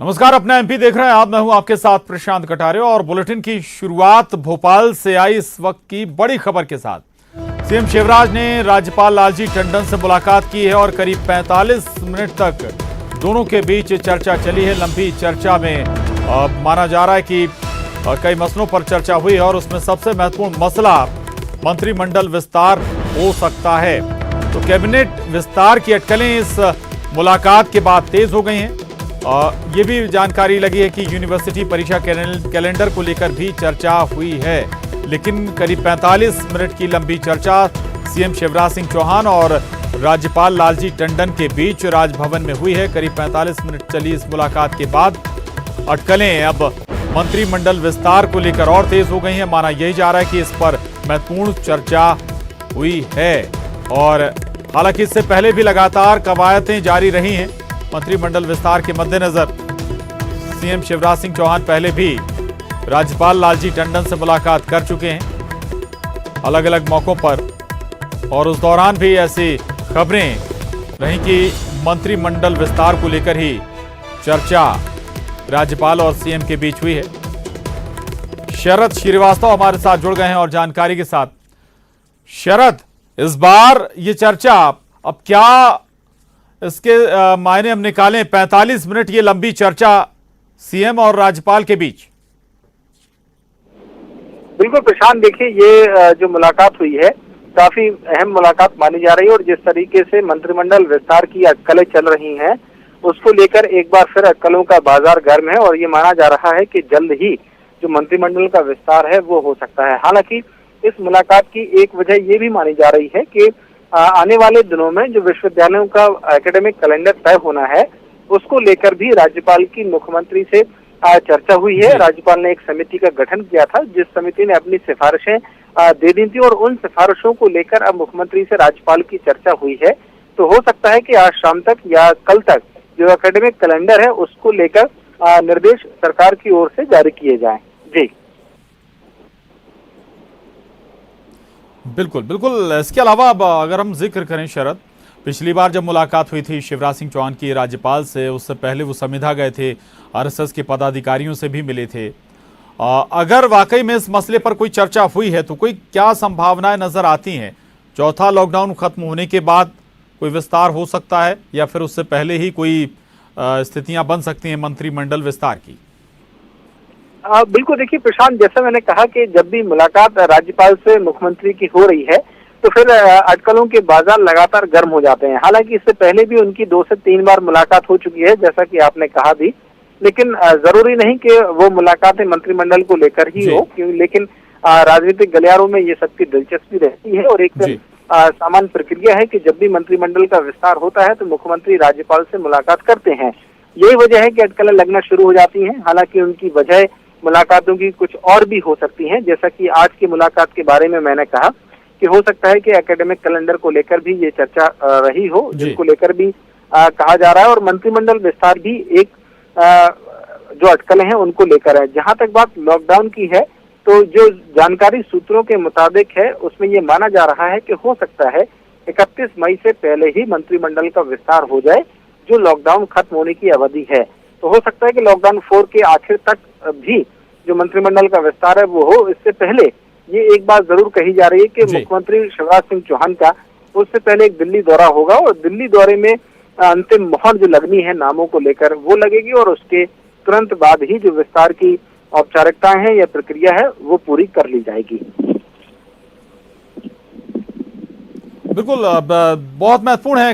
नमस्कार, अपना एमपी देख रहे हैं आप। मैं हूं आपके साथ प्रशांत कटारे और बुलेटिन की शुरुआत भोपाल से आई इस वक्त की बड़ी खबर के साथ। सीएम शिवराज ने राज्यपाल लालजी टंडन से मुलाकात की है और करीब 45 मिनट तक दोनों के बीच चर्चा चली है। लंबी चर्चा में माना जा रहा है कि कई मसलों पर चर्चा हुई है और उसमें सबसे महत्वपूर्ण मसला मंत्रिमंडल विस्तार हो सकता है। तो कैबिनेट विस्तार की अटकलें इस मुलाकात के बाद तेज हो गई हैं। ये भी जानकारी लगी है कि यूनिवर्सिटी परीक्षा कैलेंडर को लेकर भी चर्चा हुई है, लेकिन करीब 45 मिनट की लंबी चर्चा सीएम शिवराज सिंह चौहान और राज्यपाल लालजी टंडन के बीच राजभवन में हुई है। करीब 45 मिनट चली इस मुलाकात के बाद अटकलें अब मंत्रिमंडल विस्तार को लेकर और तेज हो गई हैं। माना यही जा रहा है कि इस पर महत्वपूर्ण चर्चा हुई है और हालांकि इससे पहले भी लगातार कवायदें जारी रही हैं। मंत्रिमंडल विस्तार के मद्देनजर सीएम शिवराज सिंह चौहान पहले भी राज्यपाल लालजी टंडन से मुलाकात कर चुके हैं अलग अलग मौकों पर, और उस दौरान भी ऐसी खबरें रही कि मंत्रिमंडल विस्तार को लेकर ही चर्चा राज्यपाल और सीएम के बीच हुई है। शरद श्रीवास्तव हमारे साथ जुड़ गए हैं और जानकारी के साथ। शरद, इस बार ये चर्चा अब क्या इसके मायने हम निकालें? 45 मिनट ये लंबी चर्चा सीएम और राज्यपाल के बीच। बिल्कुल प्रशांत, देखिए ये जो मुलाकात हुई है काफी अहम मुलाकात मानी जा रही है और जिस तरीके से मंत्रिमंडल विस्तार की अटकलें चल रही हैं उसको लेकर एक बार फिर अटकलों का बाजार गर्म है और ये माना जा रहा है कि जल्द ही जो मंत्रिमंडल का विस्तार है वो हो सकता है। हालांकि इस मुलाकात की एक वजह ये भी मानी जा रही है कि आने वाले दिनों में जो विश्वविद्यालयों का एकेडमिक कैलेंडर तय होना है उसको लेकर भी राज्यपाल की मुख्यमंत्री से चर्चा हुई है। राज्यपाल ने एक समिति का गठन किया था जिस समिति ने अपनी सिफारिशें दे दी थी और उन सिफारिशों को लेकर अब मुख्यमंत्री से राज्यपाल की चर्चा हुई है। तो हो सकता है कि आज शाम तक या कल तक जो एकेडमिक कैलेंडर है उसको लेकर निर्देश सरकार की ओर से जारी किए जाएं। जी बिल्कुल बिल्कुल। इसके अलावा अब अगर हम जिक्र करें शरद, पिछली बार जब मुलाकात हुई थी शिवराज सिंह चौहान की राज्यपाल से, उससे पहले वो संविदा गए थे, आरएसएस के पदाधिकारियों से भी मिले थे। अगर वाकई में इस मसले पर कोई चर्चा हुई है तो कोई क्या संभावनाएं नजर आती हैं? चौथा लॉकडाउन खत्म होने के बाद कोई विस्तार हो सकता है या फिर उससे पहले ही कोई स्थितियां बन सकती हैं मंत्रिमंडल विस्तार की? बिल्कुल, देखिए प्रशांत, जैसा मैंने कहा कि जब भी मुलाकात राज्यपाल से मुख्यमंत्री की हो रही है तो फिर अटकलों के बाजार लगातार गर्म हो जाते हैं। हालांकि इससे पहले भी उनकी 2 से 3 बार मुलाकात हो चुकी है जैसा कि आपने कहा भी, लेकिन जरूरी नहीं कि वो मुलाकातें मंत्रिमंडल को लेकर ही हो, लेकिन राजनीतिक गलियारों में ये सबकी दिलचस्पी रहती है और एक सामान्य प्रक्रिया है कि जब भी मंत्रिमंडल का विस्तार होता है तो मुख्यमंत्री राज्यपाल से मुलाकात करते हैं। यही वजह है कि अटकलें लगना शुरू हो जाती हैं। हालांकि उनकी वजह मुलाकातों की कुछ और भी हो सकती हैं, जैसा कि आज की मुलाकात के बारे में मैंने कहा कि हो सकता है कि एकेडमिक कैलेंडर को लेकर भी ये चर्चा रही हो, जिसको लेकर भी कहा जा रहा है, और मंत्रिमंडल विस्तार भी एक जो अटकलें हैं उनको लेकर है। जहां तक बात लॉकडाउन की है तो जो जानकारी सूत्रों के मुताबिक है उसमें ये माना जा रहा है कि हो सकता है 31 मई से पहले ही मंत्रिमंडल का विस्तार हो जाए जो लॉकडाउन खत्म होने की अवधि है। तो हो सकता है कि लॉकडाउन 4 के आखिर तक भी जो मंत्रिमंडल का विस्तार है वो हो। इससे पहले ये एक बात जरूर कही जा रही है कि मुख्यमंत्री शिवराज सिंह चौहान का उससे पहले एक दिल्ली दौरा होगा और दिल्ली दौरे में अंतिम मोहर जो लगनी है नामों को लेकर वो लगेगी और उसके तुरंत बाद ही जो विस्तार की औपचारिकताएं हैं या प्रक्रिया है वो पूरी कर ली जाएगी। बिल्कुल, बहुत महत्वपूर्ण है।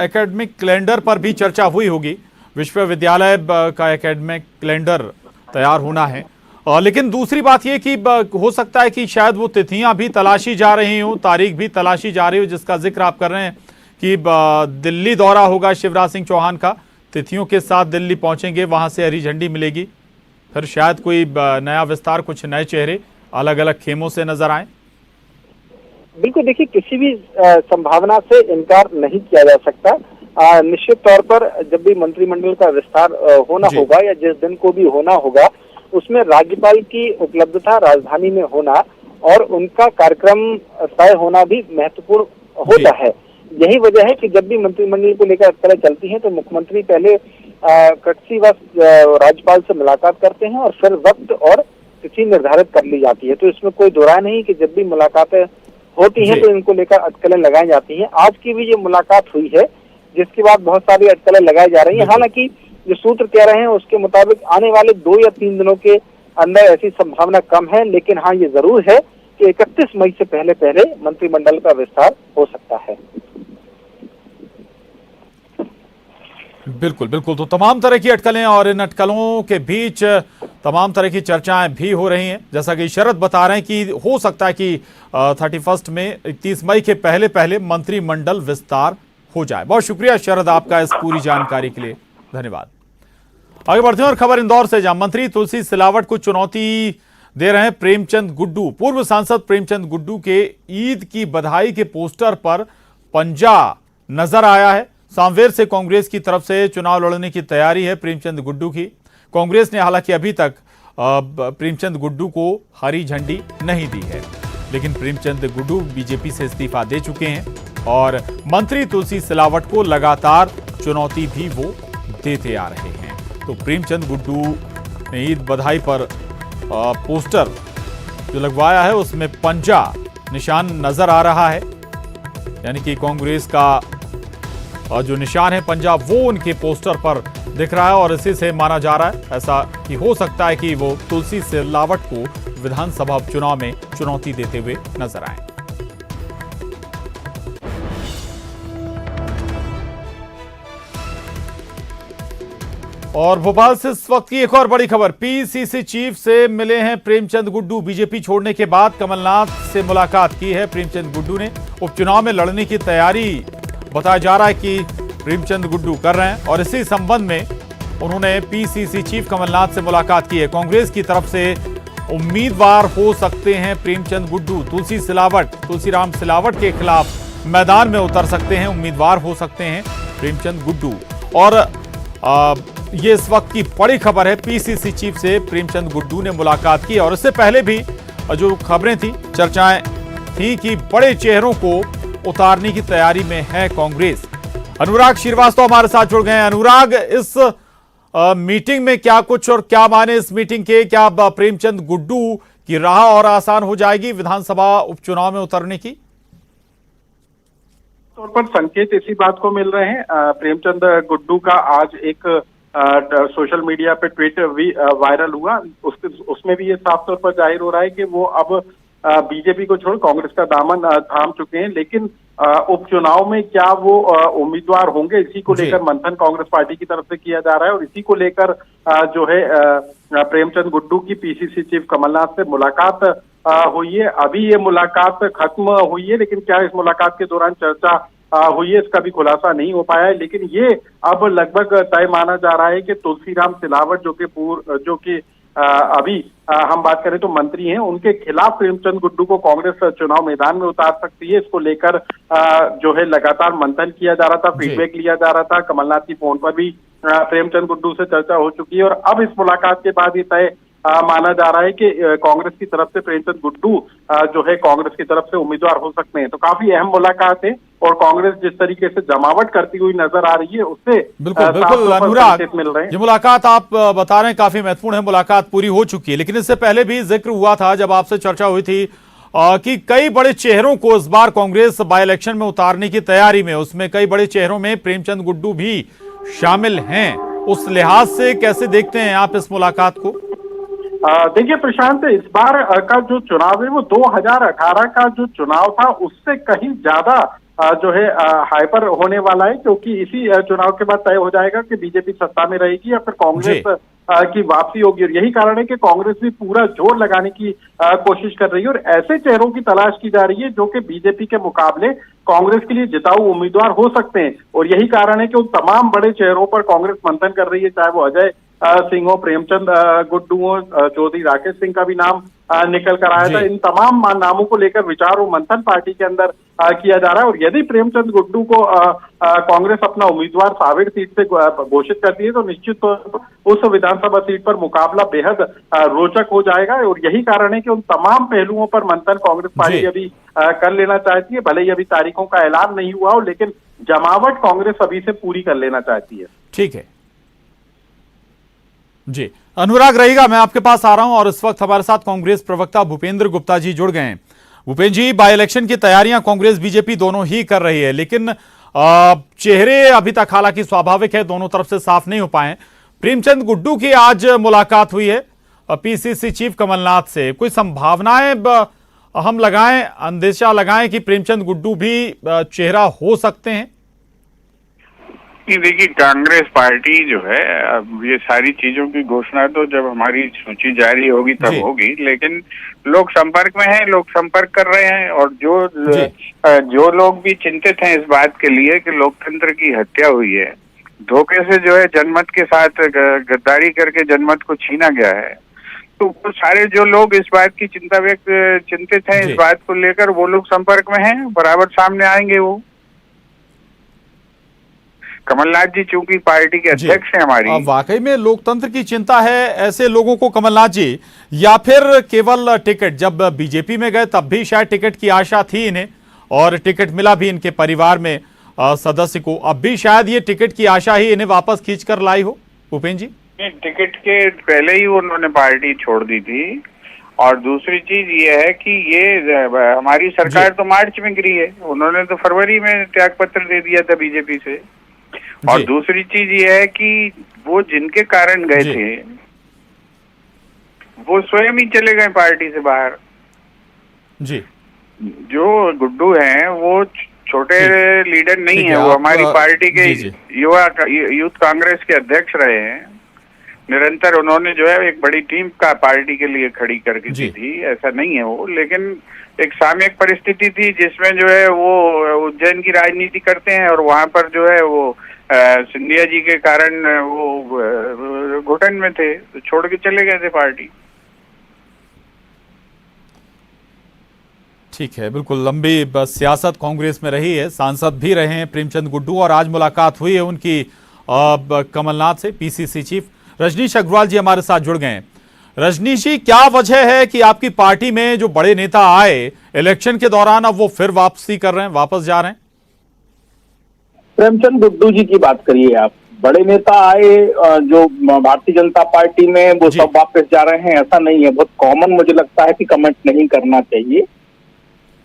एकेडमिक कैलेंडर पर भी चर्चा हुई होगी। विश्वविद्यालय का एकेडमिक कैलेंडर तैयार होना है, लेकिन दूसरी बात यह कि हो सकता है कि शायद वो तिथियां भी तलाशी जा रही हो, तारीख भी तलाशी जा रही हो, जिसका जिक्र आप कर रहे हैं कि दिल्ली दौरा होगा शिवराज सिंह चौहान का, तिथियों के साथ दिल्ली पहुंचेंगे, वहां से हरी झंडी मिलेगी, फिर शायद कोई नया विस्तार, कुछ नए चेहरे अलग अलग खेमों से नजर आए। बिल्कुल, देखिए किसी भी संभावना से इनकार नहीं किया जा सकता। निश्चित तौर पर जब भी मंत्रिमंडल का विस्तार होना होगा या जिस दिन को भी होना होगा उसमें राज्यपाल की उपलब्धता राजधानी में होना और उनका कार्यक्रम तय होना भी महत्वपूर्ण होता है। यही वजह है कि जब भी मंत्रिमंडल को लेकर अटकलें चलती हैं तो मुख्यमंत्री पहले कटसीवश राज्यपाल से मुलाकात करते हैं और फिर वक्त और तिथि निर्धारित कर ली जाती है। तो इसमें कोई दो राय नहीं कि जब भी मुलाकातें होती हैं तो इनको लेकर अटकलें लगाई जाती हैं। आज की भी ये मुलाकात हुई है, जिसके बाद बहुत सारी अटकलें लगाई जा रही हैं। हालांकि जो सूत्र कह रहे हैं उसके मुताबिक आने वाले 2 या 3 दिनों के अंदर ऐसी संभावना कम है, लेकिन हाँ ये जरूर है कि 31 मई से पहले पहले मंत्रिमंडल का विस्तार हो सकता है। बिल्कुल बिल्कुल। तो तमाम तरह की अटकलें और इन अटकलों के बीच तमाम तरह की चर्चाएं भी हो रही हैं। जैसा कि शरद बता रहे हैं कि हो सकता है कि 31 में 31 मई के पहले पहले मंत्रिमंडल विस्तार हो जाए। बहुत शुक्रिया शरद आपका इस पूरी जानकारी के लिए, धन्यवाद। आगे बढ़ते हैं और खबर इंदौर से, जहां मंत्री तुलसी सिलावट को चुनौती दे रहे हैं प्रेमचंद गुड्डू। पूर्व सांसद प्रेमचंद गुड्डू के ईद की बधाई के पोस्टर पर पंजा नजर आया है। सांवेर से कांग्रेस की तरफ से चुनाव लड़ने की तैयारी है प्रेमचंद गुड्डू की। कांग्रेस ने हालांकि अभी तक प्रेमचंद गुड्डू को हरी झंडी नहीं दी है, लेकिन प्रेमचंद गुड्डू बीजेपी से इस्तीफा दे चुके हैं और मंत्री तुलसी सिलावट को लगातार चुनौती भी वो देते आ रहे हैं। तो प्रेमचंद गुड्डू ने ईद बधाई पर पोस्टर जो लगवाया है उसमें पंजा निशान नजर आ रहा है, यानी कि कांग्रेस का जो निशान है पंजा वो उनके पोस्टर पर दिख रहा है और इसी से माना जा रहा है ऐसा कि हो सकता है कि वो तुलसी सिलावट को विधानसभा चुनाव में चुनौती देते हुए नजर आए। और भोपाल से इस वक्त की एक और बड़ी खबर, पीसीसी चीफ से मिले हैं प्रेमचंद गुड्डू। बीजेपी छोड़ने के बाद कमलनाथ से मुलाकात की है प्रेमचंद गुड्डू ने। उपचुनाव में लड़ने की तैयारी बताया जा रहा है कि प्रेमचंद गुड्डू कर रहे हैं और इसी संबंध में उन्होंने पीसीसी चीफ कमलनाथ से मुलाकात की है। कांग्रेस की तरफ से उम्मीदवार हो सकते हैं प्रेमचंद गुड्डू। तुलसीराम सिलावट के खिलाफ मैदान में उतर सकते हैं, उम्मीदवार हो सकते हैं प्रेमचंद गुड्डू। और ये इस वक्त की बड़ी खबर है, पीसीसी चीफ से प्रेमचंद गुड्डू ने मुलाकात की और इससे पहले भी जो खबरें थी, चर्चाएं थी कि बड़े चेहरों को उतारने की तैयारी में है कांग्रेस। अनुराग श्रीवास्तव हमारे साथ जुड़ गए हैं। अनुराग, इस मीटिंग में क्या कुछ और क्या माने इस मीटिंग के? क्या प्रेमचंद गुड्डू की राह और आसान हो जाएगी विधानसभा उपचुनाव में उतरने की? तौर पर संकेत इसी बात को मिल रहे हैं। प्रेमचंद गुड्डू का आज एक सोशल मीडिया पे ट्वीट भी वायरल हुआ, उसमें भी ये साफ तौर पर जाहिर हो रहा है कि वो अब बीजेपी को छोड़ कांग्रेस का दामन थाम चुके हैं। लेकिन उपचुनाव में क्या वो उम्मीदवार होंगे, इसी को लेकर मंथन कांग्रेस पार्टी की तरफ से किया जा रहा है और इसी को लेकर जो है प्रेमचंद गुड्डू की पीसीसी चीफ कमलनाथ से मुलाकात हुई है। अभी ये मुलाकात खत्म हुई है, लेकिन क्या इस मुलाकात के दौरान चर्चा हुई है इसका भी खुलासा नहीं हो पाया है। लेकिन ये अब लगभग तय माना जा रहा है कि तुलसीराम सिलावट जो कि अभी हम बात करें तो मंत्री हैं, उनके खिलाफ प्रेमचंद गुड्डू को कांग्रेस चुनाव मैदान में उतार सकती है। इसको लेकर जो है लगातार मंथन किया जा रहा था, फीडबैक लिया जा रहा था। कमलनाथ की फोन पर भी प्रेमचंद गुड्डू से चर्चा हो चुकी है और अब इस मुलाकात के बाद ये तय माना जा रहा है कि कांग्रेस की तरफ से प्रेमचंद गुड्डू जो है कांग्रेस की तरफ से उम्मीदवार हो सकते हैं। तो काफी अहम मुलाकात है और कांग्रेस जिस तरीके से जमावट करती हुई नजर आ रही है उससे बिल्कुल अनुराग, मिल रहे हैं। ये मुलाकात आप बता रहे हैं काफी महत्वपूर्ण है, मुलाकात पूरी हो चुकी है, लेकिन इससे पहले भी जिक्र हुआ था जब आपसे चर्चा हुई थी कि कई बड़े चेहरों को इस बार कांग्रेस बाई इलेक्शन में उतारने की तैयारी में, उसमें कई बड़े चेहरों में प्रेमचंद गुड्डू भी शामिल हैं। उस लिहाज से कैसे देखते हैं आप इस मुलाकात को? देखिए प्रशांत, इस बार का जो चुनाव है वो 2018 का जो चुनाव था उससे कहीं ज्यादा जो है हाइपर होने वाला है, क्योंकि इसी चुनाव के बाद तय हो जाएगा कि बीजेपी सत्ता में रहेगी या फिर कांग्रेस की वापसी होगी। और यही कारण है कि कांग्रेस भी पूरा जोर लगाने की कोशिश कर रही है और ऐसे चेहरों की तलाश की जा रही है जो कि बीजेपी के मुकाबले कांग्रेस के लिए जिताऊ उम्मीदवार हो सकते हैं। और यही कारण है कि उन तमाम बड़े चेहरों पर कांग्रेस मंथन कर रही है, चाहे वो अजय सिंह हो, प्रेमचंद गुड्डू हो, चौधरी राकेश सिंह का भी नाम निकल कर आया था। इन तमाम नामों को लेकर विचार और मंथन पार्टी के अंदर किया जा रहा है और यदि प्रेमचंद गुड्डू को कांग्रेस अपना उम्मीदवार सांवेर सीट से घोषित करती है तो निश्चित तौर पर उस विधानसभा सीट पर मुकाबला बेहद रोचक हो जाएगा। और यही कारण है कि उन तमाम पहलुओं पर मंथन कांग्रेस पार्टी अभी कर लेना चाहती है। भले ही अभी तारीखों का ऐलान नहीं हुआ हो, लेकिन जमावट कांग्रेस अभी से पूरी कर लेना चाहती है। ठीक है। जी, अनुराग रहेगा, मैं आपके पास आ रहा हूं और इस वक्त हमारे साथ कांग्रेस प्रवक्ता भूपेंद्र गुप्ता जी जुड़ गए हैं। भूपेंद्र जी, बाई इलेक्शन की तैयारियां कांग्रेस बीजेपी दोनों ही कर रही है, लेकिन चेहरे अभी तक हालांकि स्वाभाविक है दोनों तरफ से साफ नहीं हो पाए। प्रेमचंद गुड्डू की आज मुलाकात हुई है पीसीसी चीफ कमलनाथ से। कोई संभावनाएं हम लगाएं, अंदेशा लगाएं कि प्रेमचंद गुड्डू भी चेहरा हो सकते हैं? देखिए, कांग्रेस पार्टी जो है, अब ये सारी चीजों की घोषणा तो जब हमारी सूची जारी होगी तब होगी, लेकिन लोग संपर्क में हैं, लोग संपर्क कर रहे हैं। और जो लोग भी चिंतित हैं इस बात के लिए कि लोकतंत्र की हत्या हुई है, धोखे से जो है जनमत के साथ गद्दारी करके जनमत को छीना गया है, तो वो सारे जो लोग इस बात की चिंतित हैं इस बात को लेकर, वो लोग संपर्क में हैं, बराबर सामने आएंगे। वो कमलनाथ जी चूंकि पार्टी के अध्यक्ष हैं हमारी, वाकई में लोकतंत्र की चिंता है ऐसे लोगों को कमलनाथ जी, या फिर केवल टिकट? जब बीजेपी में गए तब भी शायद टिकट की आशा थी इन्हें और टिकट मिला भी इनके परिवार में सदस्य को, अब भी शायद ये टिकट की आशा ही इन्हें वापस खींचकर लाई हो भूपेंद्र जी? टिकट के पहले ही उन्होंने पार्टी छोड़ दी थी। और दूसरी चीज ये है कि ये हमारी सरकार तो मार्च में गिरी है, उन्होंने तो फरवरी में त्यागपत्र दे दिया था बीजेपी से। और दूसरी चीज ये है कि वो जिनके कारण गए थे वो स्वयं ही चले गए पार्टी से बाहर। जी, जो गुड्डू हैं वो छोटे लीडर नहीं है, वो हमारी पार्टी के यूथ कांग्रेस के अध्यक्ष रहे हैं। निरंतर उन्होंने जो है एक बड़ी टीम का पार्टी के लिए खड़ी करके दी थी, ऐसा नहीं है वो, लेकिन एक सामयिक परिस्थिति थी जिसमें जो है वो उज्जैन की राजनीति करते हैं और वहां पर जो है वो सिंधिया जी के कारण वो घुटन में थे, तो छोड़ के चले गए थे पार्टी। ठीक है, बिल्कुल लंबी सियासत कांग्रेस में रही है, सांसद भी रहे हैं प्रेमचंद गुड्डू और आज मुलाकात हुई है उनकी कमलनाथ से। पीसीसी चीफ रजनीश अग्रवाल जी हमारे साथ जुड़ गए हैं। रजनीश जी, क्या वजह है कि आपकी पार्टी में जो बड़े नेता आए इलेक्शन के दौरान अब वो फिर वापसी कर रहे हैं, वापस जा रहे हैं? प्रेमचंद गुड्डू जी की बात करिए आप, बड़े नेता आए जो भारतीय जनता पार्टी में, वो सब वापस जा रहे हैं, ऐसा नहीं है। बहुत कॉमन मुझे लगता है कि कमेंट नहीं करना चाहिए।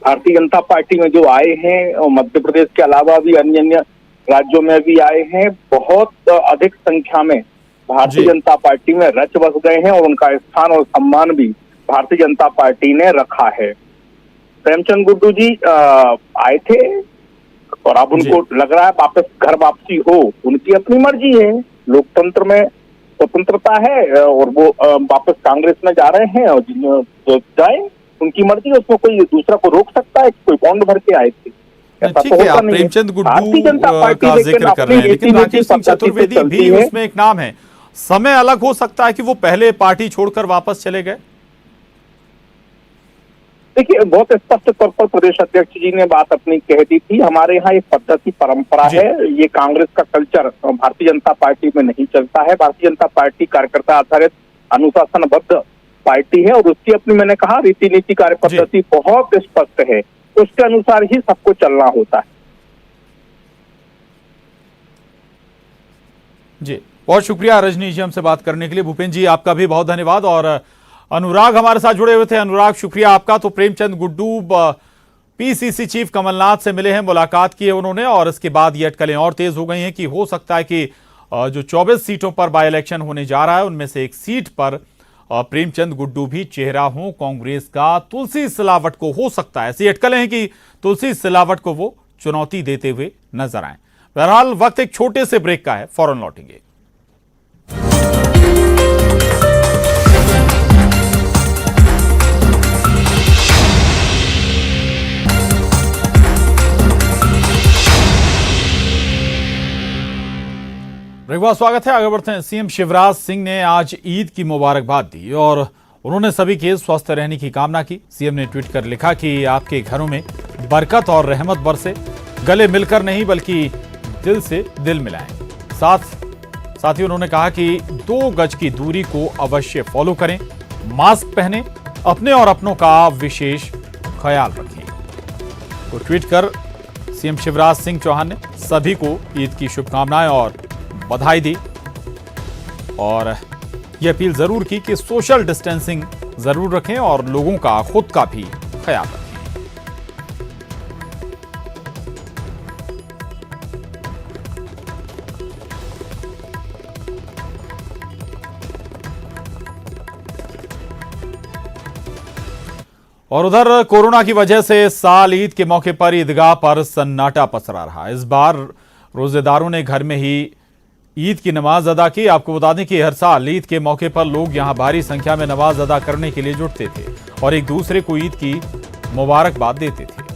भारतीय जनता पार्टी में जो आए हैं, मध्य प्रदेश के अलावा भी अन्य राज्यों में भी आए हैं, बहुत अधिक संख्या में भारतीय जनता पार्टी में रच बस गए हैं और उनका स्थान और सम्मान भी भारतीय जनता पार्टी ने रखा है। प्रेमचंद गुड्डू जी आए थे और अब उनको लग रहा है वापस घर वापसी हो, उनकी अपनी मर्जी है, लोकतंत्र में स्वतंत्रता है और वो वापस कांग्रेस में जा रहे हैं और जो जाए उनकी मर्जी है, उसमें कोई दूसरा को रोक सकता है? कोई बॉन्ड भर के आए थे? ठीक है, आप प्रेमचंद गुड्डू का जिक्र कर रहे हैं, लेकिन राकेश सिंह चतुर्वेदी भी उसमें एक नाम है। समय अलग हो सकता है कि वो पहले पार्टी छोड़कर वापस चले गए? देखिए, बहुत स्पष्ट तौर पर प्रदेश अध्यक्ष जी ने बात अपनी कह दी थी। हमारे यहाँ एक पद्धति परंपरा है, ये कांग्रेस का कल्चर भारतीय जनता पार्टी में नहीं चलता है। भारतीय जनता पार्टी कार्यकर्ता आधारित अनुशासनबद्ध पार्टी है और उसकी अपनी, मैंने कहा, रीति नीति कार्य पद्धति बहुत स्पष्ट है, उसके अनुसार ही सबको चलना होता है। जी, बहुत शुक्रिया रजनीश जी हमसे बात करने के लिए। भूपेंद्र जी, आपका भी बहुत धन्यवाद। और अनुराग हमारे साथ जुड़े हुए थे। अनुराग, शुक्रिया आपका। तो प्रेमचंद गुड्डू पीसीसी चीफ कमलनाथ से मिले हैं, मुलाकात की है उन्होंने और इसके बाद ये अटकलें और तेज हो गई हैं कि हो सकता है कि जो 24 सीटों पर बाई इलेक्शन होने जा रहा है उनमें से एक सीट पर प्रेमचंद गुड्डू भी चेहरा हो कांग्रेस का। तुलसी सिलावट को हो सकता है, ऐसी अटकलें हैं कि तुलसी सिलावट को वो चुनौती देते हुए नजर आए। बहरहाल वक्त एक छोटे से ब्रेक का है, फौरन लौटेंगे। एक बार स्वागत है, आगे बढ़ते हैं। सीएम शिवराज सिंह ने आज ईद की मुबारकबाद दी और उन्होंने सभी के स्वस्थ रहने की कामना की। सीएम ने ट्वीट कर लिखा कि आपके घरों में बरकत और रहमत बरसे, गले मिलकर नहीं बल्कि दिल से दिल मिलाएं। साथ ही उन्होंने कहा कि 2 गज की दूरी को अवश्य फॉलो करें, मास्क पहनें, अपने और अपनों का विशेष ख्याल रखें। तो ट्वीट कर सीएम शिवराज सिंह चौहान ने सभी को ईद की शुभकामनाएं और बधाई दी। और ये अपील जरूर की कि सोशल डिस्टेंसिंग जरूर रखें और लोगों का खुद का भी ख्याल रखें। और उधर कोरोना की वजह से इस साल ईद के मौके पर ईदगाह पर सन्नाटा पसरा रहा। इस बार रोजेदारों ने घर में ही ईद की नमाज अदा की। आपको बता दें कि हर साल ईद के मौके पर लोग यहां भारी संख्या में नमाज अदा करने के लिए जुटते थे और एक दूसरे को ईद की मुबारकबाद देते थे।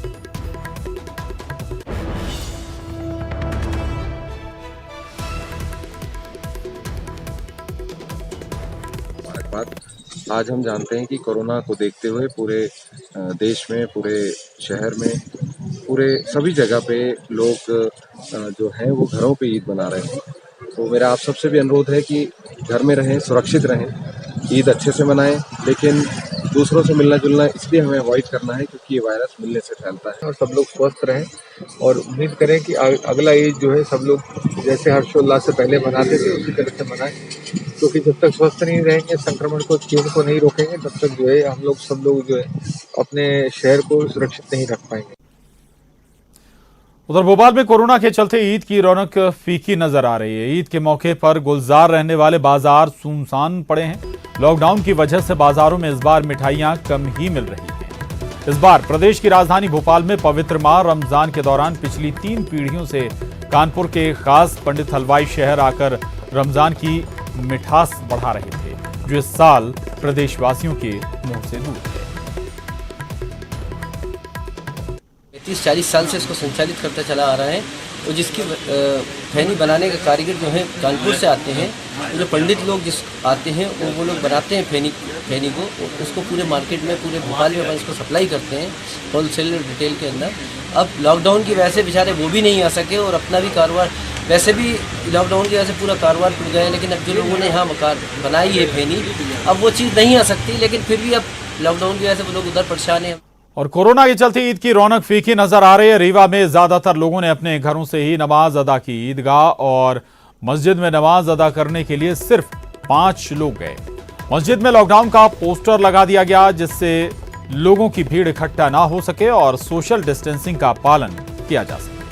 आज हम जानते हैं कि कोरोना को देखते हुए पूरे देश में, पूरे शहर में, पूरे सभी जगह पे लोग जो हैं वो घरों पे ईद मना रहे हैं। तो मेरा आप सबसे भी अनुरोध है कि घर में रहें, सुरक्षित रहें, ईद अच्छे से मनाएं, लेकिन दूसरों से मिलना जुलना इसलिए हमें अवॉइड करना है क्योंकि ये वायरस मिलने से फैलता है। और सब लोग स्वस्थ रहें और उम्मीद करें कि अगला ईद जो है सब लोग जैसे हर्षोल्लास से पहले मनाते थे उसी तरह से मनाएं, क्योंकि जब तक स्वस्थ नहीं रहेंगे, संक्रमण को, चेन को नहीं रोकेंगे, तब तक जो है हम लोग सब लोग जो है अपने शहर को सुरक्षित नहीं रख पाएंगे। उधर भोपाल में कोरोना के चलते ईद की रौनक फीकी नजर आ रही है। ईद के मौके पर गुलजार रहने वाले बाजार सुनसान पड़े हैं। लॉकडाउन की वजह से बाजारों में इस बार मिठाइयां कम ही मिल रही हैं। इस बार प्रदेश की राजधानी भोपाल में पवित्र माह रमजान के दौरान पिछली 3 पीढ़ियों से कानपुर के खास पंडित हलवाई शहर आकर रमजान की मिठास बढ़ा रहे थे, जो इस साल प्रदेशवासियों के मुंह से दूर थे। 30-40 साल से इसको संचालित करता चला आ रहा है और जिसकी खैनी बनाने का कारीगर जो है कानपुर से आते हैं, जो पंडित लोग जिस आते हैं वो लोग बनाते हैं खैनी को, उसको पूरे मार्केट में, पूरे भोपाल में इसको सप्लाई करते हैं होलसेल और रिटेल के अंदर। अब लॉकडाउन की वजह से बेचारे वो भी नहीं आ सके और अपना भी कारोबार, वैसे भी लॉकडाउन की वजह से पूरा कारोबार टूट गया है, लेकिन अब जो लोगों ने यहाँ मकान बनाई है खैनी, अब वो चीज़ नहीं आ सकती, लेकिन फिर भी अब लॉकडाउन की वजह से वो लोग उधर परेशान हैं। और कोरोना के चलते ईद की रौनक फीकी नजर आ रही है। रीवा में ज्यादातर लोगों ने अपने घरों से ही नमाज अदा की। ईदगाह और मस्जिद में नमाज अदा करने के लिए सिर्फ 5 लोग गए। मस्जिद में लॉकडाउन का पोस्टर लगा दिया गया, जिससे लोगों की भीड़ इकट्ठा ना हो सके और सोशल डिस्टेंसिंग का पालन किया जा सके।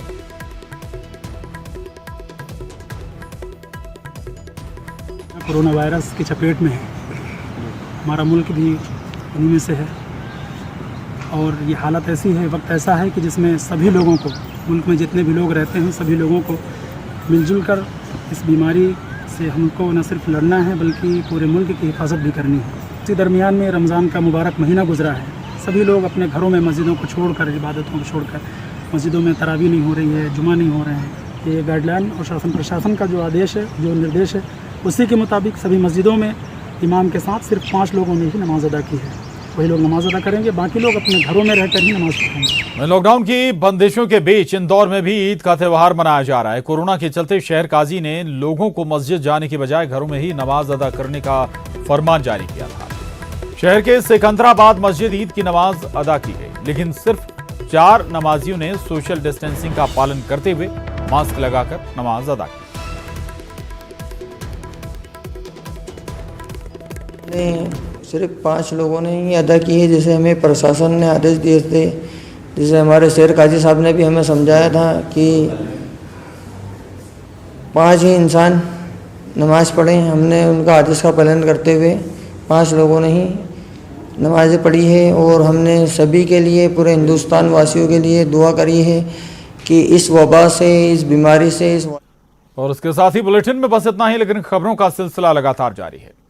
कोरोना वायरस की चपेट में है, हमारा मुल्क भी उन्हीं में से है और ये हालत ऐसी है, वक्त ऐसा है कि जिसमें सभी लोगों को, मुल्क में जितने भी लोग रहते हैं सभी लोगों को मिलजुल कर इस बीमारी से हमको न सिर्फ लड़ना है बल्कि पूरे मुल्क की हिफाजत भी करनी है। इसी दरमियान में रमज़ान का मुबारक महीना गुजरा है। सभी लोग अपने घरों में मस्जिदों को छोड़कर, इबादतों को छोड़कर, मस्जिदों में तरावी नहीं हो रही है, जुमा नहीं हो रहे हैं। ये गाइडलाइन और शासन प्रशासन का जो आदेश है, जो निर्देश है, उसी के मुताबिक सभी मस्जिदों में इमाम के साथ सिर्फ 5 लोगों ने ही नमाज अदा की है। वही लोग नमाज अदा करेंगे, बाकी लोग अपने घरों में रहकर ही नमाज पढ़ेंगे। लॉकडाउन की बंदिशों के बीच इंदौर में भी ईद का त्यौहार मनाया जा रहा है। कोरोना के चलते शहर काजी ने लोगों को मस्जिद जाने की बजाय घरों में ही नमाज अदा करने का फरमान जारी किया था। शहर के सिकंदराबाद मस्जिद ईद की नमाज अदा की गई, लेकिन सिर्फ 4 नमाजियों ने सोशल डिस्टेंसिंग का पालन करते हुए मास्क लगाकर नमाज अदा की। सिर्फ 5 लोगों ने ही अदा की है, जैसे हमें प्रशासन ने आदेश दिए थे, जैसे हमारे शहर काजी साहब ने भी हमें समझाया था कि 5 ही इंसान नमाज पढ़ें। हमने उनका आदेश का पालन करते हुए 5 लोगों ने ही नमाज़ें पढ़ी है और हमने सभी के लिए, पूरे हिंदुस्तान वासियों के लिए दुआ करी है कि इस वबा से, इस बीमारी से, और उसके साथ ही बुलेटिन में बस इतना ही, लेकिन खबरों का सिलसिला लगातार जारी है।